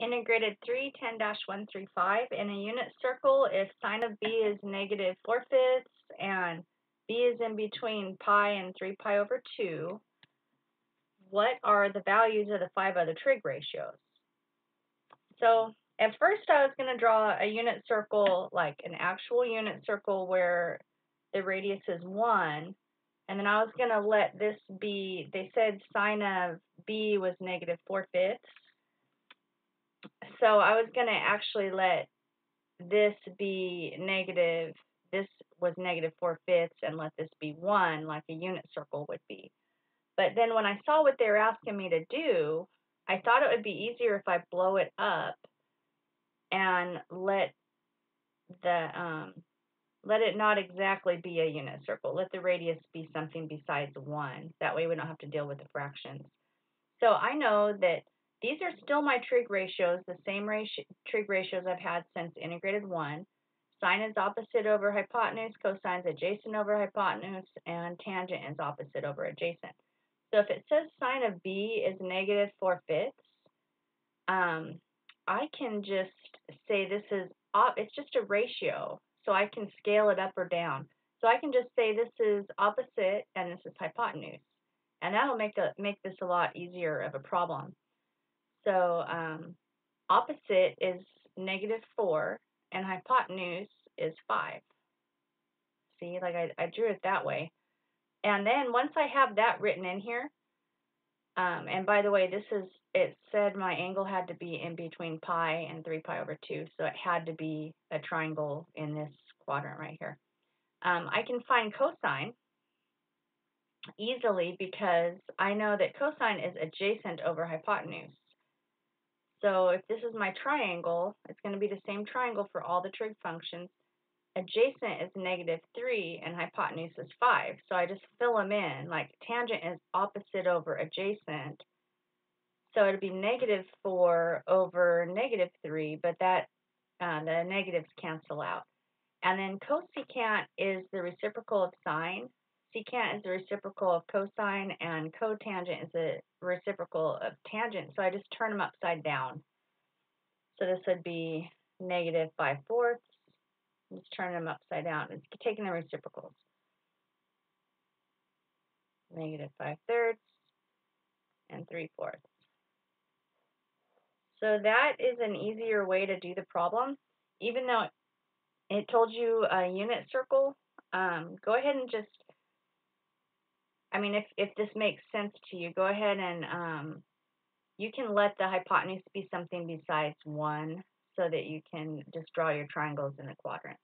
Integrated 3, 10-135. In a unit circle, if sine of b is negative 4/5 and b is in between pi and 3 pi over 2, what are the values of the 5 other trig ratios? So at first I was going to draw a unit circle, like an actual unit circle where the radius is 1, and then I was going to let this be, they said sine of b was negative 4/5. So I was going to actually let this be negative, this was negative 4/5, and let this be 1, like a unit circle would be. But then when I saw what they were asking me to do, I thought it would be easier if I blow it up and let it not exactly be a unit circle. Let the radius be something besides 1. That way we don't have to deal with the fractions. So I know that these are still my trig ratios, the same trig ratios I've had since integrated 1. Sine is opposite over hypotenuse, cosine is adjacent over hypotenuse, and tangent is opposite over adjacent. So if it says sine of b is negative 4/5, I can just say this is, it's just a ratio, so I can scale it up or down. So I can just say this is opposite and this is hypotenuse, and that'll make this a lot easier of a problem. So opposite is negative 4 and hypotenuse is 5. See, like I drew it that way. And then once I have that written in here, and by the way, it said my angle had to be in between pi and 3 pi over 2, so it had to be a triangle in this quadrant right here. I can find cosine easily because I know that cosine is adjacent over hypotenuse. So if this is my triangle, it's going to be the same triangle for all the trig functions. Adjacent is negative 3 and hypotenuse is 5. So I just fill them in, like tangent is opposite over adjacent. So it'd be negative 4 over negative 3, but that the negatives cancel out. And then cosecant is the reciprocal of sine. Secant is the reciprocal of cosine, and cotangent is the reciprocal of tangent. So I just turn them upside down. So this would be negative 5/4. Just turn them upside down. It's taking the reciprocals. Negative 5/3 and 3/4. So that is an easier way to do the problem. Even though it told you a unit circle, go ahead and just, I mean, if this makes sense to you, go ahead and you can let the hypotenuse be something besides 1 so that you can just draw your triangles in the quadrant.